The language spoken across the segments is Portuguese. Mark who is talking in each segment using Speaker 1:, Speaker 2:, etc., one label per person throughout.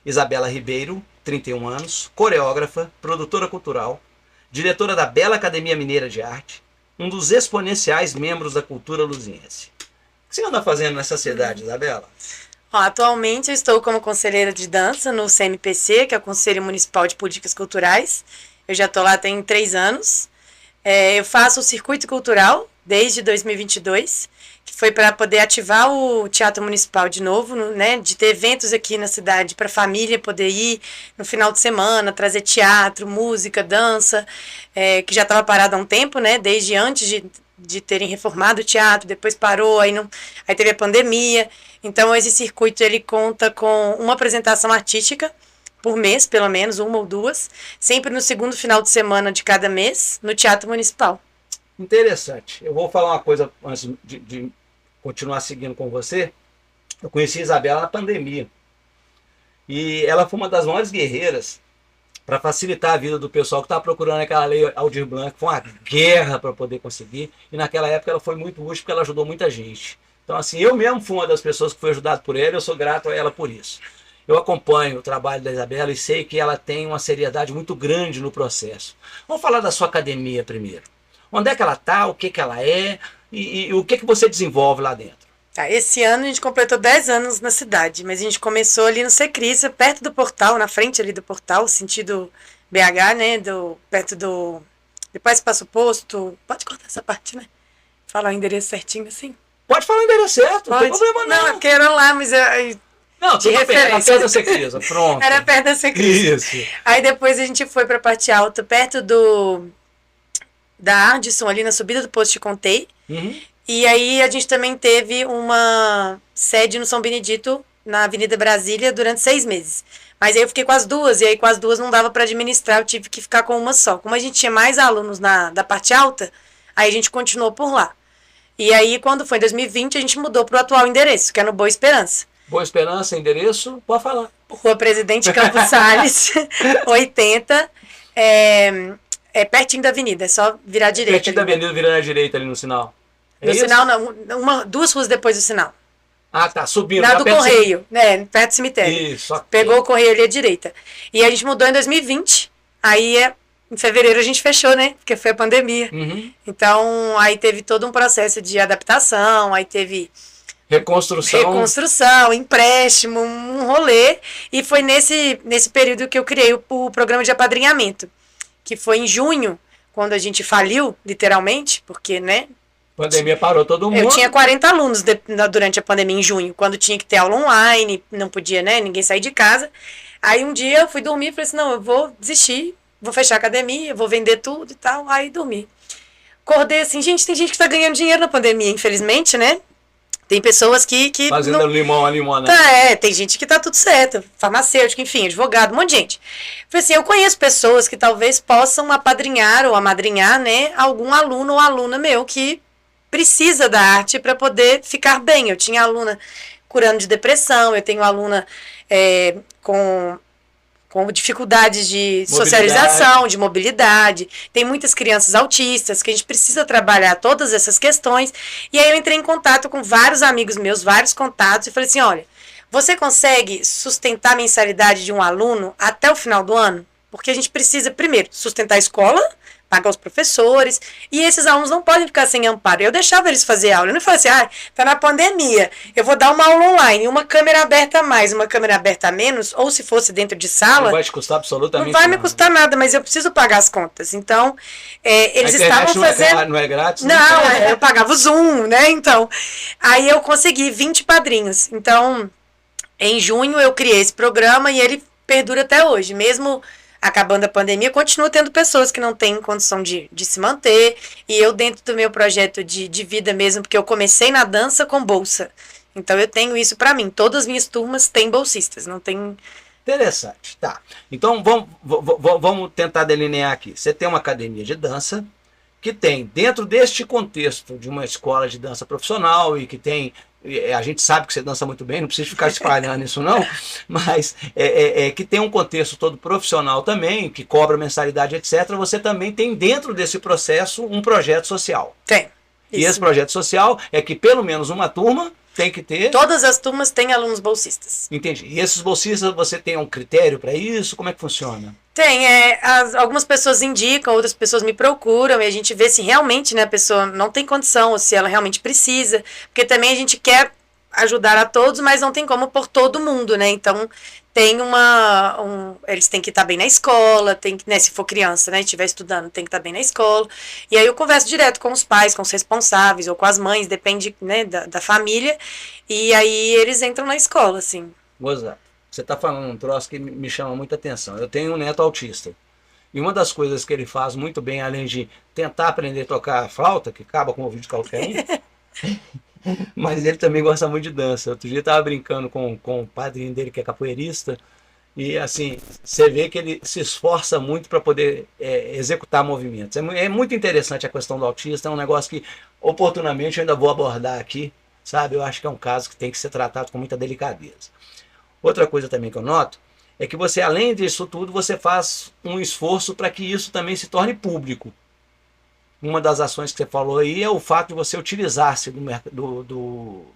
Speaker 1: Isabela Ribeiro, 31 anos, coreógrafa, produtora cultural, diretora da Bela Academia Mineira de Arte, um dos exponenciais membros da cultura luziense. O que você anda fazendo nessa cidade, Isabela?
Speaker 2: Atualmente eu estou como conselheira de dança no CMPC, que é o Conselho Municipal de Políticas Culturais. Eu já estou lá tem 3 anos. Eu faço o circuito cultural desde 2022, que foi para poder ativar o Teatro Municipal de novo, né, de ter eventos aqui na cidade para a família poder ir no final de semana, trazer teatro, música, dança, que já estava parado há um tempo, né, desde antes de terem reformado o teatro, depois parou, aí teve a pandemia. Então esse circuito ele conta com uma apresentação artística por mês, pelo menos, 1 ou 2, sempre no segundo final de semana de cada mês, no Teatro Municipal.
Speaker 1: Interessante. Eu vou falar uma coisa antes de continuar seguindo com você. Eu conheci a Isabela na pandemia. E ela foi uma das maiores guerreiras para facilitar a vida do pessoal que estava procurando aquela lei Aldir Blanc. Foi uma guerra para poder conseguir. E naquela época ela foi muito útil porque ela ajudou muita gente. Então, assim, eu mesmo fui uma das pessoas que foi ajudado por ela e eu sou grato a ela por isso. Eu acompanho o trabalho da Isabela e sei que ela tem uma seriedade muito grande no processo. Vamos falar da sua academia primeiro. Onde é que ela está, o que ela é e o que você desenvolve lá dentro?
Speaker 2: Esse ano a gente completou 10 anos na cidade, mas a gente começou ali no Secris, perto do portal, na frente ali do portal, sentido BH, né, perto do... Depois passa o posto, pode cortar essa parte, né? Falar o endereço certinho assim?
Speaker 1: Pode falar o endereço certo, não tem problema não.
Speaker 2: Não, porque era lá, mas...
Speaker 1: Não, tudo bem, era perto da Secris, pronto.
Speaker 2: Era perto da Secris.
Speaker 1: Isso.
Speaker 2: Aí depois a gente foi pra parte alta, perto da Ardisson, ali na subida do posto de Contei.
Speaker 1: Uhum.
Speaker 2: E aí a gente também teve uma sede no São Benedito, na Avenida Brasília, durante 6 meses. Mas aí eu fiquei com as duas, e aí com as duas não dava para administrar, eu tive que ficar com uma só. Como a gente tinha mais alunos da parte alta, aí a gente continuou por lá. E aí quando foi em 2020, a gente mudou para o atual endereço, que é no Boa Esperança.
Speaker 1: Boa Esperança, endereço, pode falar.
Speaker 2: Rua Presidente Campos Salles, 80, pertinho da avenida, é só virar à direita.
Speaker 1: Pertinho da avenida, virando à direita ali no sinal.
Speaker 2: No sinal, não, 2 ruas depois do sinal.
Speaker 1: Ah, tá, subindo.
Speaker 2: Na do Correio, né, perto do cemitério.
Speaker 1: Isso, okay.
Speaker 2: Pegou o Correio ali à direita. E a gente mudou em 2020, aí em fevereiro a gente fechou, né, porque foi a pandemia.
Speaker 1: Uhum.
Speaker 2: Então, aí teve todo um processo de adaptação, aí teve... Reconstrução, empréstimo, um rolê. E foi nesse período que eu criei o programa de apadrinhamento, que foi em junho, quando a gente faliu, literalmente, porque, né?
Speaker 1: A pandemia parou todo mundo.
Speaker 2: Eu tinha 40 alunos durante a pandemia, em junho, quando tinha que ter aula online, não podia, né? Ninguém sair de casa. Aí um dia eu fui dormir e falei assim, não, eu vou desistir, vou fechar a academia, vou vender tudo e tal. Aí dormi. Acordei assim, gente, tem gente que tá ganhando dinheiro na pandemia, infelizmente, né? Tem pessoas que
Speaker 1: fazendo
Speaker 2: não...
Speaker 1: limão a limonada.
Speaker 2: Tem gente que tá tudo certo, farmacêutico, enfim, advogado, um monte de gente. Falei assim, eu conheço pessoas que talvez possam apadrinhar ou amadrinhar, né, algum aluno ou aluna meu que precisa da arte para poder ficar bem. Eu tinha aluna curando de depressão, eu tenho aluna com dificuldades de socialização, de mobilidade. Tem muitas crianças autistas que a gente precisa trabalhar todas essas questões. E aí eu entrei em contato com vários amigos meus, vários contatos, e falei assim, olha, você consegue sustentar a mensalidade de um aluno até o final do ano? Porque a gente precisa, primeiro, sustentar a escola, pagar os professores, e esses alunos não podem ficar sem amparo. Eu deixava eles fazer aula, eu não falei assim, tá na pandemia, eu vou dar uma aula online, uma câmera aberta a mais, uma câmera aberta a menos, ou se fosse dentro de sala...
Speaker 1: Não vai te custar absolutamente
Speaker 2: nada. Não vai me custar nada, mas eu preciso pagar as contas. Então, eles estavam fazendo...
Speaker 1: Não é grátis?
Speaker 2: Não, eu pagava o Zoom, né, então... Aí eu consegui 20 padrinhos. Então, em junho eu criei esse programa e ele perdura até hoje, mesmo... Acabando a pandemia, continuo tendo pessoas que não têm condição de se manter. E eu, dentro do meu projeto de vida mesmo, porque eu comecei na dança com bolsa. Então, eu tenho isso para mim. Todas as minhas turmas têm bolsistas, não tem...
Speaker 1: Interessante, tá. Então, vamos tentar delinear aqui. Você tem uma academia de dança que tem, dentro deste contexto de uma escola de dança profissional e que tem, a gente sabe que você dança muito bem, não precisa ficar espalhando isso não, mas que tem um contexto todo profissional também, que cobra mensalidade, etc., você também tem dentro desse processo um projeto social.
Speaker 2: Tem.
Speaker 1: E esse projeto social é que pelo menos uma turma tem que ter...
Speaker 2: Todas as turmas têm alunos bolsistas.
Speaker 1: Entendi. E esses bolsistas, você tem um critério para isso? Como é que funciona?
Speaker 2: Tem, algumas pessoas indicam, outras pessoas me procuram e a gente vê se realmente, né, a pessoa não tem condição ou se ela realmente precisa, porque também a gente quer ajudar a todos, mas não tem como por todo mundo, né, então tem eles têm que estar bem na escola, tem que, né, se for criança, né, estiver estudando, tem que estar bem na escola, e aí eu converso direto com os pais, com os responsáveis ou com as mães, depende, né, da família, e aí eles entram na escola, assim.
Speaker 1: Gozado. Você está falando um troço que me chama muita atenção. Eu tenho um neto autista. E uma das coisas que ele faz muito bem, além de tentar aprender a tocar flauta, que acaba com o ouvido de qualquer um, mas ele também gosta muito de dança. Outro dia eu estava brincando com o padrinho dele, que é capoeirista, e assim, você vê que ele se esforça muito para poder executar movimentos. É muito interessante a questão do autista, é um negócio que oportunamente eu ainda vou abordar aqui, sabe? Eu acho que é um caso que tem que ser tratado com muita delicadeza. Outra coisa também que eu noto é que você, além disso tudo, você faz um esforço para que isso também se torne público. Uma das ações que você falou aí é o fato de você utilizar-se do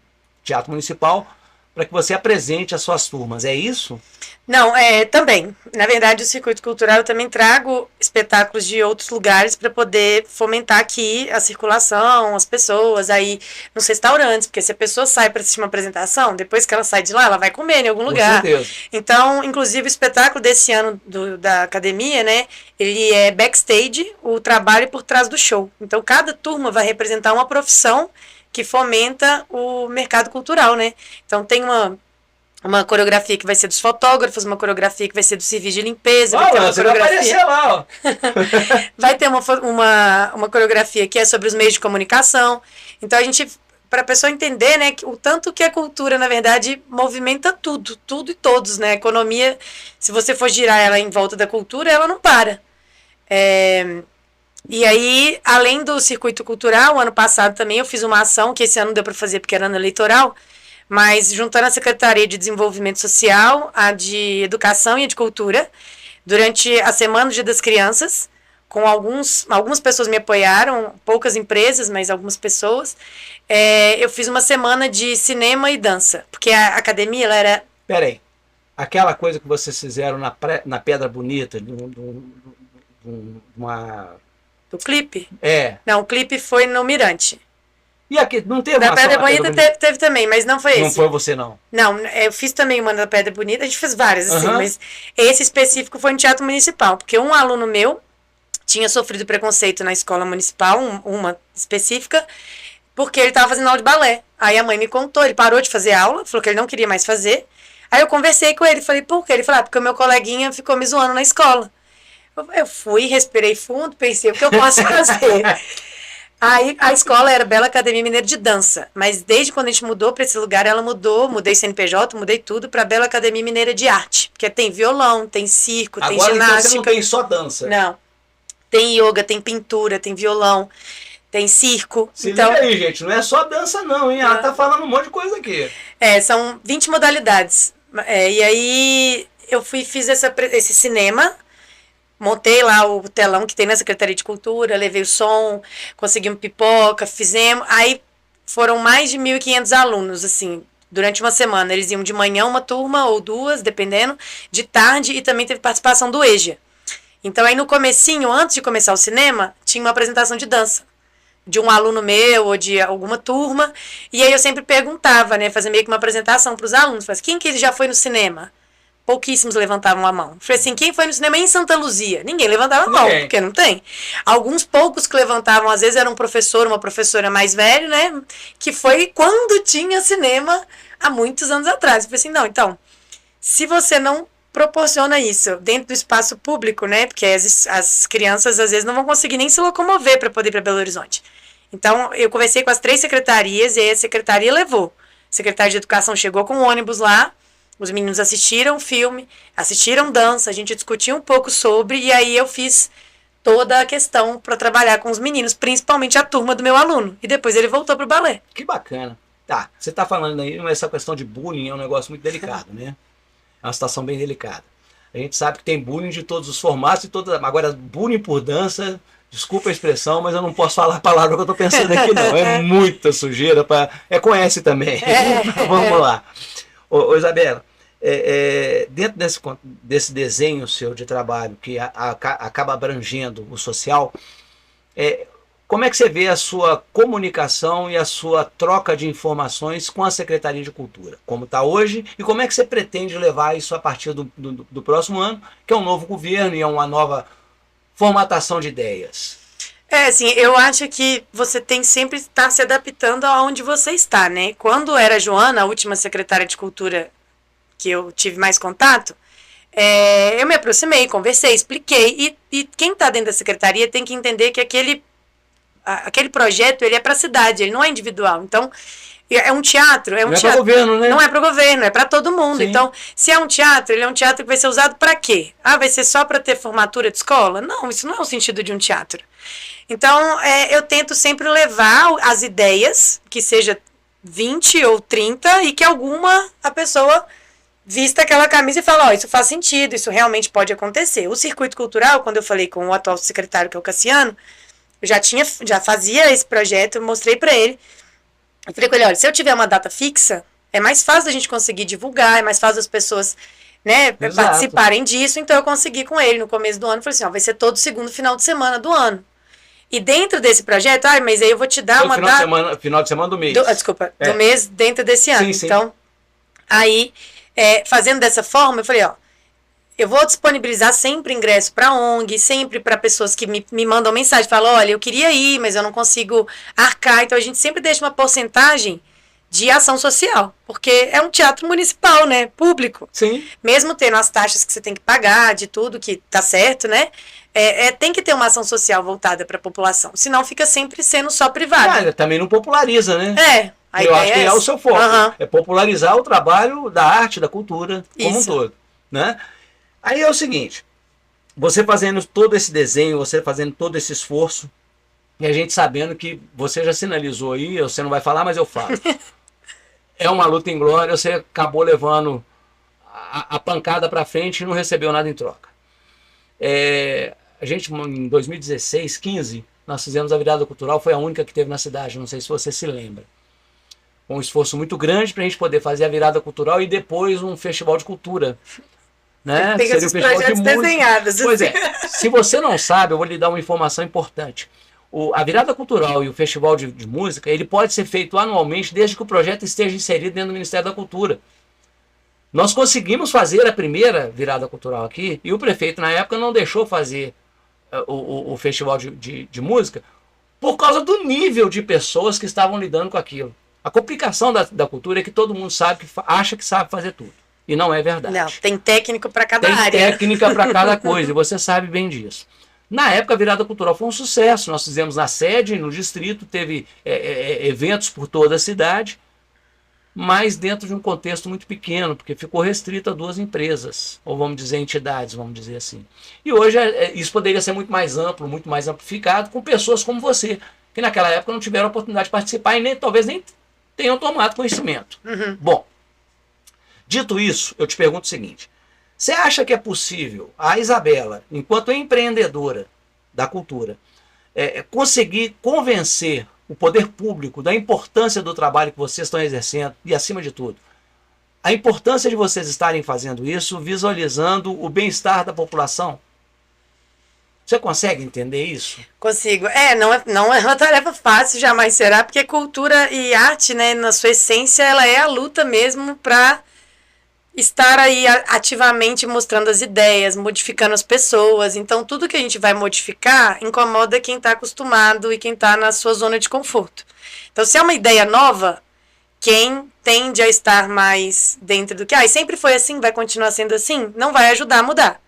Speaker 1: Teatro Municipal para que você apresente as suas turmas. É isso?
Speaker 2: Não, também. Na verdade, o circuito cultural eu também trago espetáculos de outros lugares para poder fomentar aqui a circulação, as pessoas, aí nos restaurantes, porque se a pessoa sai para assistir uma apresentação, depois que ela sai de lá, ela vai comer em algum lugar.
Speaker 1: Com certeza.
Speaker 2: Então, inclusive, o espetáculo desse ano da academia, né, ele é backstage, o trabalho por trás do show. Então, cada turma vai representar uma profissão que fomenta o mercado cultural, né? Então, tem uma coreografia que vai ser dos fotógrafos, uma coreografia que vai ser do serviço de limpeza. Vai ter uma
Speaker 1: você vai aparecer lá, ó.
Speaker 2: Vai ter uma coreografia que é sobre os meios de comunicação. Então, para a pessoa entender, né, o tanto que a cultura, na verdade, movimenta tudo e todos, né? A economia, se você for girar ela em volta da cultura, ela não para. E aí, além do circuito cultural, ano passado também eu fiz uma ação, que esse ano não deu para fazer porque era ano eleitoral, mas juntando a Secretaria de Desenvolvimento Social, a de Educação e a de Cultura, durante a Semana do Dia das Crianças, com algumas pessoas me apoiaram, poucas empresas, mas algumas pessoas, eu fiz uma semana de cinema e dança, porque a academia, ela era...
Speaker 1: Peraí, aquela coisa que vocês fizeram na Pedra Bonita, uma...
Speaker 2: Do clipe?
Speaker 1: Não,
Speaker 2: o clipe foi no Mirante.
Speaker 1: E aqui, não teve
Speaker 2: da Pedra Bonita teve também, mas não foi esse.
Speaker 1: Não foi você, não?
Speaker 2: Não, eu fiz também uma da Pedra Bonita, a gente fez várias, assim, mas esse específico foi no Teatro Municipal, porque um aluno meu tinha sofrido preconceito na escola municipal, uma específica, porque ele estava fazendo aula de balé. Aí a mãe me contou, ele parou de fazer aula, falou que ele não queria mais fazer. Aí eu conversei com ele, falei, por quê? Ele falou, porque o meu coleguinha ficou me zoando na escola. Eu fui, respirei fundo, pensei, o que eu posso fazer? Aí a escola era Bela Academia Mineira de Dança, mas desde quando a gente mudou para esse lugar, ela mudei CNPJ, mudei tudo para Bela Academia Mineira de Arte, porque tem violão, tem circo, tem ginástica.
Speaker 1: Agora então você não tem só dança?
Speaker 2: Não, tem yoga, tem pintura, tem violão, tem circo.
Speaker 1: Se liga aí, gente, não é só dança não, hein? Ela tá falando um monte de coisa aqui.
Speaker 2: São 20 modalidades. E aí eu fiz esse cinema. Montei lá o telão que tem na Secretaria de Cultura, levei o som, conseguimos pipoca, fizemos. Aí foram mais de 1.500 alunos, assim, durante uma semana. Eles iam de manhã uma turma ou duas, dependendo, de tarde, e também teve participação do EJA. Então aí no comecinho, antes de começar o cinema, tinha uma apresentação de dança. De um aluno meu ou de alguma turma. E aí eu sempre perguntava, né, fazer meio que uma apresentação para os alunos. Falei, quem que já foi no cinema? Pouquíssimos levantavam a mão. Falei assim, quem foi no cinema em Santa Luzia? Ninguém levantava a mão, porque não tem. Alguns poucos que levantavam, às vezes era um professor, uma professora mais velho, né? Que foi quando tinha cinema há muitos anos atrás. Eu falei assim, não, então, se você não proporciona isso dentro do espaço público, né? Porque as crianças, às vezes, não vão conseguir nem se locomover para poder ir para Belo Horizonte. Então, eu conversei com as 3 secretarias e aí a secretaria levou. A secretária de Educação chegou com um ônibus lá, os meninos assistiram o filme, assistiram dança, a gente discutiu um pouco sobre, e aí eu fiz toda a questão para trabalhar com os meninos, principalmente a turma do meu aluno. E depois ele voltou pro balé.
Speaker 1: Que bacana. Tá, você está falando aí, essa questão de bullying é um negócio muito delicado, né? É uma situação bem delicada. A gente sabe que tem bullying de todos os formatos e todas. Agora, bullying por dança, desculpa a expressão, mas eu não posso falar a palavra que eu estou pensando aqui, não. É muita sujeira para. É com S também. Vamos lá. Ô, Isabela, dentro desse desenho seu de trabalho que acaba abrangendo o social, como é que você vê a sua comunicação e a sua troca de informações com a Secretaria de Cultura? Como está hoje e como é que você pretende levar isso a partir do próximo ano, que é um novo governo e é uma nova formatação de ideias?
Speaker 2: Assim, eu acho que você tem sempre que estar se adaptando aonde você está, né? Quando era a Joana, a última secretária de Cultura que eu tive mais contato, eu me aproximei, conversei, expliquei, e quem está dentro da secretaria tem que entender que aquele projeto ele é para a cidade, ele não é individual. Então, é um teatro, é um
Speaker 1: não
Speaker 2: teatro.
Speaker 1: É para o governo, né?
Speaker 2: Não é para o governo, é para todo mundo. Sim. Então, se é um teatro, ele é um teatro que vai ser usado para quê? Vai ser só para ter formatura de escola? Não, isso não é o sentido de um teatro. Então, eu tento sempre levar as ideias, que seja 20 ou 30, e que a pessoa vista aquela camisa e fala, isso faz sentido, isso realmente pode acontecer. O circuito cultural, quando eu falei com o atual secretário, que é o Cassiano, eu já fazia esse projeto, eu mostrei para ele. Eu falei com ele, olha, se eu tiver uma data fixa, é mais fácil a gente conseguir divulgar, é mais fácil as pessoas, né, participarem disso. Então eu consegui com ele no começo do ano, falei assim, vai ser todo segundo final de semana do ano. E dentro desse projeto, mas aí eu vou te dar
Speaker 1: todo
Speaker 2: uma data...
Speaker 1: Final de semana do mês.
Speaker 2: Do mês dentro desse ano.
Speaker 1: Sim.
Speaker 2: Então, aí, fazendo dessa forma, eu falei, eu vou disponibilizar sempre ingresso para ONG, sempre para pessoas que me mandam mensagem, falam, olha, eu queria ir, mas eu não consigo arcar. Então a gente sempre deixa uma porcentagem de ação social, porque é um teatro municipal, né, público.
Speaker 1: Sim.
Speaker 2: Mesmo tendo as taxas que você tem que pagar, de tudo que tá certo, né, tem que ter uma ação social voltada para a população, senão fica sempre sendo só privado.
Speaker 1: Também não populariza, né?
Speaker 2: A
Speaker 1: eu acho que é o seu foco,
Speaker 2: é
Speaker 1: popularizar o trabalho da arte, da cultura, como um todo, né? Aí é o seguinte, você fazendo todo esse desenho, você fazendo todo esse esforço, e a gente sabendo que você já sinalizou aí, você não vai falar, mas eu falo. É uma luta em glória, você acabou levando a pancada para frente e não recebeu nada em troca. A gente, em 2016, 15, nós fizemos a virada cultural, foi a única que teve na cidade, não sei se você se lembra. Um esforço muito grande para a gente poder fazer a virada cultural e depois um festival de cultura. Né?
Speaker 2: Tem esses projetos desenhados.
Speaker 1: Pois se você não sabe, eu vou lhe dar uma informação importante. A virada cultural e o festival de música, ele pode ser feito anualmente desde que o projeto esteja inserido dentro do Ministério da Cultura. Nós conseguimos fazer a primeira virada cultural aqui e o prefeito na época não deixou fazer o festival de música por causa do nível de pessoas que estavam lidando com aquilo. A complicação da cultura é que todo mundo acha que sabe fazer tudo. E não é verdade.
Speaker 2: Não, tem técnico para cada área.
Speaker 1: Tem técnica para cada coisa, e você sabe bem disso. Na época, a virada cultural foi um sucesso. Nós fizemos na sede, no distrito, teve eventos por toda a cidade, mas dentro de um contexto muito pequeno, porque ficou restrito a 2 empresas, ou vamos dizer entidades, vamos dizer assim. E hoje isso poderia ser muito mais amplo, muito mais amplificado, com pessoas como você, que naquela época não tiveram a oportunidade de participar e talvez nem tenham tomado conhecimento.
Speaker 2: Uhum.
Speaker 1: Bom, dito isso, eu te pergunto o seguinte, você acha que é possível a Isabela, enquanto empreendedora da cultura, conseguir convencer o poder público da importância do trabalho que vocês estão exercendo e, acima de tudo, a importância de vocês estarem fazendo isso, visualizando o bem-estar da população? Você consegue entender isso?
Speaker 2: Consigo. Não é uma tarefa fácil, jamais será, porque cultura e arte, né, na sua essência, ela é a luta mesmo para estar aí ativamente mostrando as ideias, modificando as pessoas. Então, tudo que a gente vai modificar incomoda quem está acostumado e quem está na sua zona de conforto. Então, se é uma ideia nova, quem tende a estar mais dentro do que sempre foi assim, vai continuar sendo assim, não vai ajudar a mudar.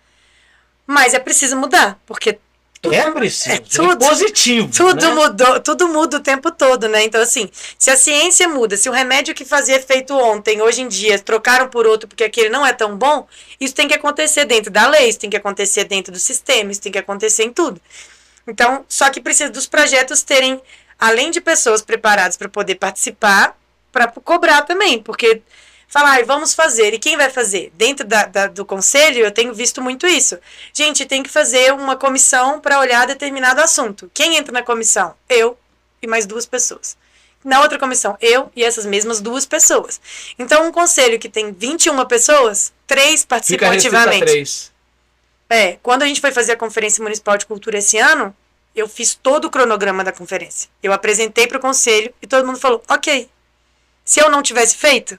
Speaker 2: Mas é preciso mudar, porque
Speaker 1: É preciso,
Speaker 2: tudo,
Speaker 1: é positivo.
Speaker 2: Tudo
Speaker 1: né?
Speaker 2: mudou, tudo muda o tempo todo, né? Então, assim, se a ciência muda, se o remédio que fazia efeito ontem, hoje em dia, trocaram por outro porque aquele não é tão bom, isso tem que acontecer dentro da lei, isso tem que acontecer dentro do sistema, isso tem que acontecer em tudo. Então, só que precisa dos projetos terem, além de pessoas preparadas para poder participar, para cobrar também, porque falar, vamos fazer. E quem vai fazer? Dentro do conselho, eu tenho visto muito isso. Gente, tem que fazer uma comissão para olhar determinado assunto. Quem entra na comissão? Eu e mais 2 pessoas. Na outra comissão, eu e essas mesmas 2 pessoas. Então, um conselho que tem 21 pessoas, 3 participam ativamente.
Speaker 1: 3.
Speaker 2: Quando a gente foi fazer a Conferência Municipal de Cultura esse ano, eu fiz todo o cronograma da conferência. Eu apresentei para o conselho e todo mundo falou, ok. Se eu não tivesse feito,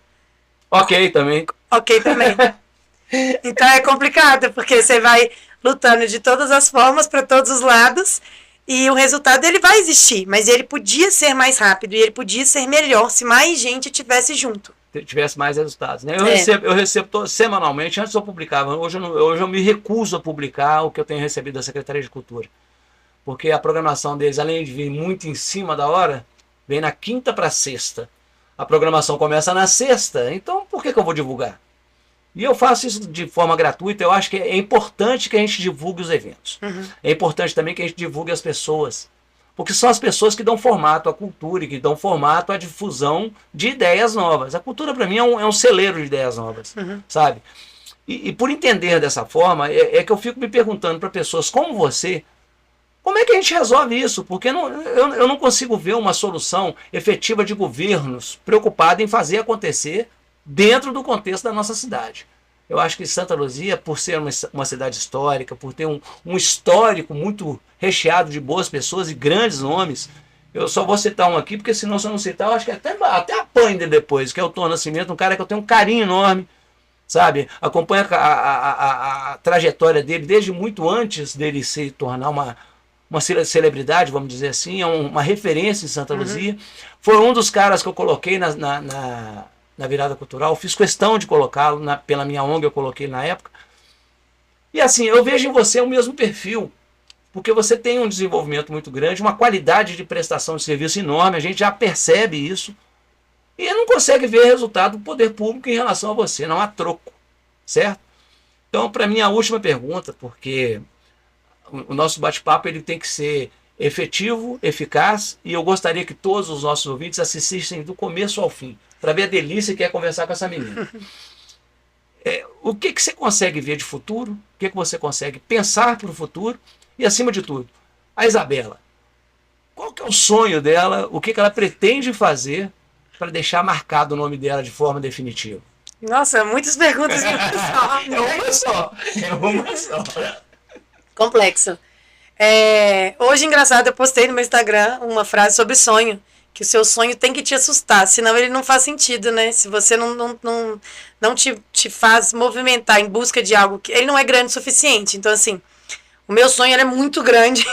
Speaker 1: ok também.
Speaker 2: Ok também. Então é complicado, porque você vai lutando de todas as formas, para todos os lados, e o resultado ele vai existir, mas ele podia ser mais rápido, e ele podia ser melhor se mais gente tivesse junto.
Speaker 1: Tivesse mais resultados. Né? Eu recebo semanalmente, antes eu publicava, hoje eu me recuso a publicar o que eu tenho recebido da Secretaria de Cultura. Porque a programação deles, além de vir muito em cima da hora, vem na quinta para sexta. A programação começa na sexta, então por que eu vou divulgar? E eu faço isso de forma gratuita, eu acho que é importante que a gente divulgue os eventos. É importante também que a gente divulgue as pessoas. Porque são as pessoas que dão formato à cultura e que dão formato à difusão de ideias novas. A cultura, para mim, é um celeiro de ideias novas, sabe? E por entender dessa forma, é que eu fico me perguntando para pessoas como você, como é que a gente resolve isso? Porque eu não consigo ver uma solução efetiva de governos preocupados em fazer acontecer dentro do contexto da nossa cidade. Eu acho que Santa Luzia, por ser uma cidade histórica, por ter um histórico muito recheado de boas pessoas e grandes nomes, eu só vou citar um aqui, porque senão se eu não citar, eu acho que até apanho dele depois, que é o Tom Nascimento, um cara que eu tenho um carinho enorme, sabe? Acompanha a trajetória dele desde muito antes dele se tornar uma celebridade, vamos dizer assim, é uma referência em Santa Luzia. Foi um dos caras que eu coloquei na virada cultural, fiz questão de colocá-lo, pela minha ONG eu coloquei na época. E assim, eu vejo em você o mesmo perfil, porque você tem um desenvolvimento muito grande, uma qualidade de prestação de serviço enorme, a gente já percebe isso, e não consegue ver resultado do poder público em relação a você, não há troco, certo? Então, para mim, a última pergunta, porque o nosso bate-papo ele tem que ser efetivo, eficaz, e eu gostaria que todos os nossos ouvintes assistissem do começo ao fim, para ver a delícia que é conversar com essa menina. O que você consegue ver de futuro? O que você consegue pensar para o futuro? E, acima de tudo, a Isabela. Qual que é o sonho dela? O que ela pretende fazer para deixar marcado o nome dela de forma definitiva?
Speaker 2: Nossa, muitas perguntas.
Speaker 1: É uma só.
Speaker 2: Complexo. Hoje, engraçado, eu postei no meu Instagram uma frase sobre sonho. Que o seu sonho tem que te assustar, senão ele não faz sentido, né? Se você não te faz movimentar em busca de algo que ele não é grande o suficiente. Então, assim, o meu sonho ele é muito grande,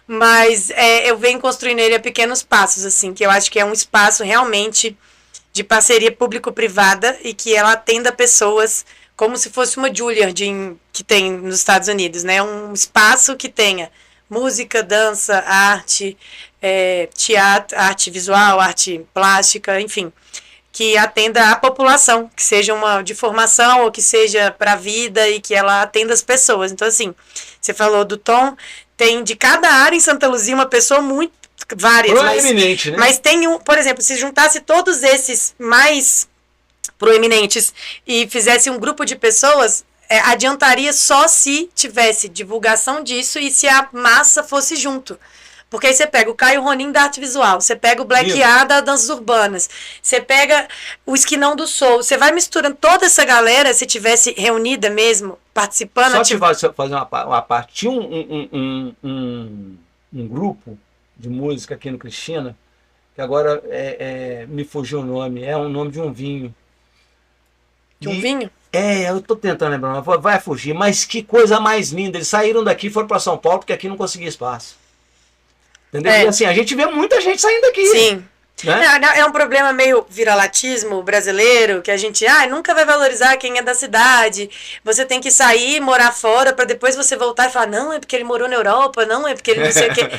Speaker 2: mas eu venho construindo ele a pequenos passos, assim, que eu acho que é um espaço realmente de parceria público-privada e que ela atenda pessoas como se fosse uma Juilliard que tem nos Estados Unidos, né? Um espaço que tenha música, dança, arte, teatro, arte visual, arte plástica, enfim, que atenda a população, que seja uma de formação ou que seja para a vida e que ela atenda as pessoas. Então, assim, você falou do Tom, tem de cada área em Santa Luzia uma pessoa muito, várias,
Speaker 1: proeminente, né?
Speaker 2: Mas tem por exemplo, se juntasse todos esses mais proeminentes e fizesse um grupo de pessoas, adiantaria só se tivesse divulgação disso e se a massa fosse junto. Porque aí você pega o Caio Ronin da arte visual, você pega o Black A da danças urbanas, você pega o Esquinão do Soul, você vai misturando toda essa galera, se tivesse reunida mesmo, participando.
Speaker 1: Só te fazer uma parte. Tinha um grupo de música aqui no Cristina, que agora me fugiu o nome, é o nome de um vinho.
Speaker 2: De um vinho?
Speaker 1: Eu tô tentando lembrar, vai fugir, mas que coisa mais linda. Eles saíram daqui e foram para São Paulo, porque aqui não conseguia espaço. Entendeu? E assim, a gente vê muita gente saindo daqui.
Speaker 2: Sim.
Speaker 1: Né?
Speaker 2: É um problema meio viralatismo brasileiro, que a gente nunca vai valorizar quem é da cidade. Você tem que sair, morar fora, para depois você voltar e falar, não, é porque ele morou na Europa, não, é porque ele não sei o quê.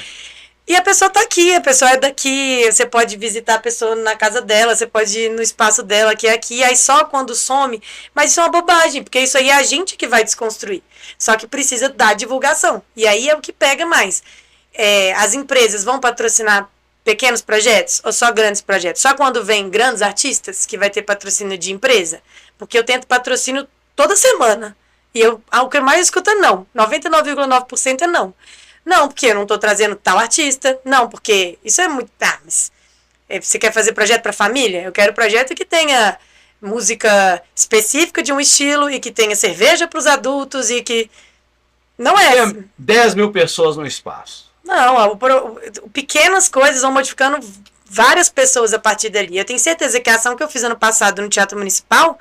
Speaker 2: E a pessoa tá aqui, a pessoa é daqui, você pode visitar a pessoa na casa dela, você pode ir no espaço dela, que é aqui, aí só quando some. Mas isso é uma bobagem, porque isso aí é a gente que vai desconstruir. Só que precisa da divulgação. E aí é o que pega mais. As empresas vão patrocinar pequenos projetos ou só grandes projetos? Só quando vem grandes artistas que vai ter patrocínio de empresa? Porque eu tento patrocínio toda semana. E o que eu mais escuto é não. 99,9% é não. Não, porque eu não estou trazendo tal artista. Não, porque isso é muito... mas você quer fazer projeto para família? Eu quero projeto que tenha música específica de um estilo e que tenha cerveja para os adultos e que... Não é...
Speaker 1: 10 mil pessoas no espaço.
Speaker 2: Não, pequenas coisas vão modificando várias pessoas a partir dali. Eu tenho certeza que a ação que eu fiz ano passado no Teatro Municipal,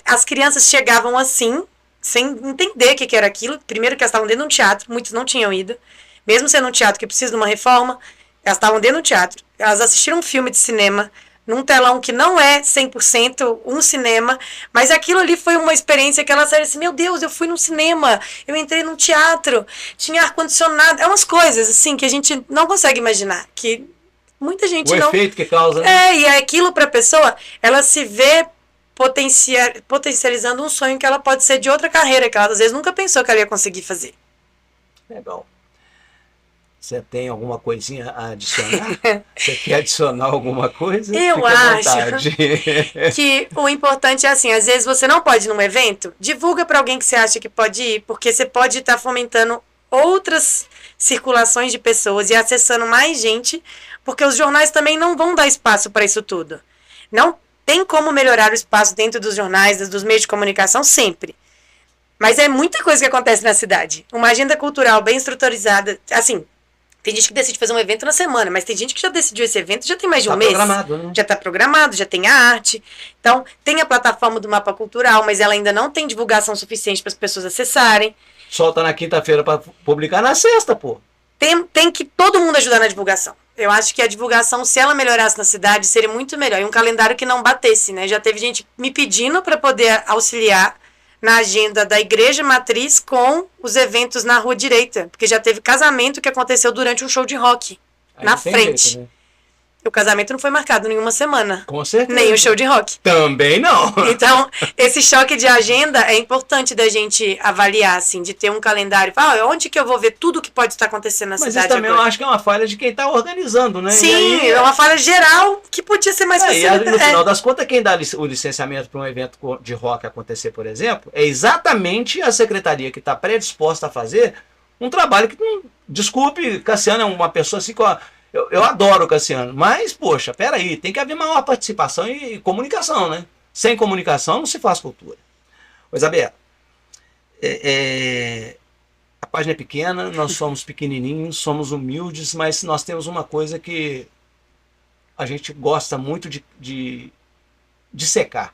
Speaker 2: as crianças chegavam assim, sem entender o que era aquilo. Primeiro que elas estavam dentro de um teatro, muitos não tinham ido. Mesmo sendo um teatro que precisa de uma reforma, elas estavam dentro do teatro. Elas assistiram um filme de cinema, num telão que não é 100% um cinema, mas aquilo ali foi uma experiência que elas disseram assim, meu Deus, eu fui num cinema, eu entrei num teatro, tinha ar-condicionado, é umas coisas assim que a gente não consegue imaginar, que muita gente não...
Speaker 1: O efeito que causa, né?
Speaker 2: E aquilo para a pessoa, ela se vê potencializando um sonho que ela pode ser de outra carreira, que ela às vezes nunca pensou que ela ia conseguir fazer.
Speaker 1: Legal. Você tem alguma coisinha a adicionar? Você quer adicionar alguma coisa?
Speaker 2: Eu acho que o importante é assim, às vezes você não pode ir num evento, divulga para alguém que você acha que pode ir, porque você pode estar fomentando outras circulações de pessoas e acessando mais gente, porque os jornais também não vão dar espaço para isso tudo. Não tem como melhorar o espaço dentro dos jornais, dos meios de comunicação, sempre. Mas é muita coisa que acontece na cidade. Uma agenda cultural bem estruturizada, assim... Tem gente que decide fazer um evento na semana, mas tem gente que já decidiu esse evento já tem mais de um mês.
Speaker 1: Programado, né?
Speaker 2: Já está programado, já tem a arte. Então, tem a plataforma do Mapa Cultural, mas ela ainda não tem divulgação suficiente para as pessoas acessarem.
Speaker 1: Solta na quinta-feira para publicar na sexta, pô.
Speaker 2: Tem que todo mundo ajudar na divulgação. Eu acho que a divulgação, se ela melhorasse na cidade, seria muito melhor. E um calendário que não batesse, né? Já teve gente me pedindo para poder auxiliar na agenda da Igreja Matriz com os eventos na Rua Direita. Porque já teve casamento que aconteceu durante um show de rock.
Speaker 1: Aí
Speaker 2: na frente.
Speaker 1: Jeito, né?
Speaker 2: O casamento não foi marcado em uma semana.
Speaker 1: Com certeza.
Speaker 2: Nem o show de rock.
Speaker 1: Também não.
Speaker 2: Então, esse choque de agenda é importante da gente avaliar, assim, de ter um calendário. Onde que eu vou ver tudo que pode estar acontecendo na cidade
Speaker 1: Mas isso também
Speaker 2: agora?
Speaker 1: eu acho que é uma falha de quem está organizando, né?
Speaker 2: Sim,
Speaker 1: aí,
Speaker 2: é uma falha geral que podia ser mais facilitada.
Speaker 1: E no final das contas, quem dá o licenciamento para um evento de rock acontecer, por exemplo, é exatamente a secretaria que está predisposta a fazer um trabalho que, desculpe, Cassiano é uma pessoa assim que eu adoro o Cassiano, mas, poxa, peraí, tem que haver maior participação e comunicação, né? Sem comunicação não se faz cultura. Ô, Isabela, a página é pequena, nós somos pequenininhos, somos humildes, mas nós temos uma coisa que a gente gosta muito de secar.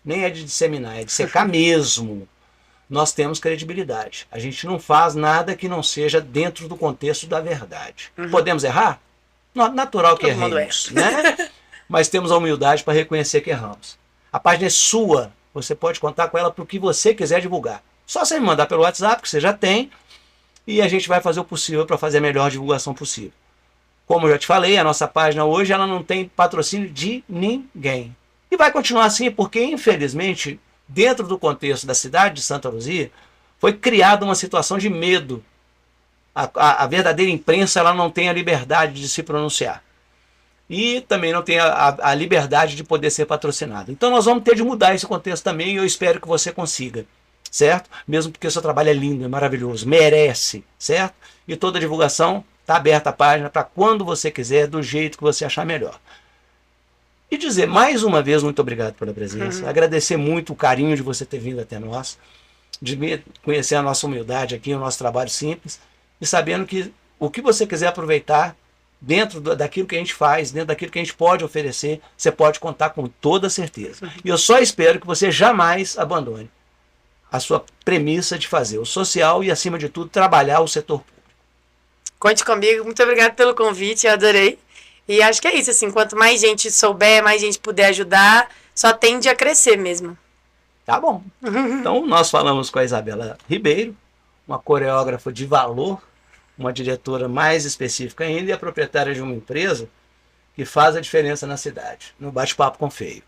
Speaker 1: Nem é de disseminar, é de secar mesmo. Nós temos credibilidade. A gente não faz nada que não seja dentro do contexto da verdade. Podemos errar? Natural que erremos, né? Mas temos a humildade para reconhecer que erramos. A página é sua, você pode contar com ela para o que você quiser divulgar. Só você me mandar pelo WhatsApp, que você já tem, e a gente vai fazer o possível para fazer a melhor divulgação possível. Como eu já te falei, a nossa página hoje ela não tem patrocínio de ninguém. E vai continuar assim porque, infelizmente, dentro do contexto da cidade de Santa Luzia, foi criada uma situação de medo. A verdadeira imprensa ela não tem a liberdade de se pronunciar. E também não tem a liberdade de poder ser patrocinada. Então nós vamos ter de mudar esse contexto também e eu espero que você consiga. Certo? Mesmo porque o seu trabalho é lindo, é maravilhoso, merece, certo? E toda a divulgação está aberta a página para quando você quiser, do jeito que você achar melhor. E dizer mais uma vez muito obrigado pela presença, agradecer muito o carinho de você ter vindo até nós, de conhecer a nossa humildade aqui, o nosso trabalho simples, e sabendo que o que você quiser aproveitar dentro daquilo que a gente faz, dentro daquilo que a gente pode oferecer, você pode contar com toda certeza. E eu só espero que você jamais abandone a sua premissa de fazer o social e, acima de tudo, trabalhar o setor público.
Speaker 2: Conte comigo. Muito obrigada pelo convite, eu adorei. E acho que é isso, assim, quanto mais gente souber, mais gente puder ajudar, só tende a crescer mesmo.
Speaker 1: Tá bom. Então, nós falamos com a Isabela Ribeiro, uma coreógrafa de valor, uma diretora mais específica ainda e a proprietária de uma empresa que faz a diferença na cidade, no Bate-Papo com Feio.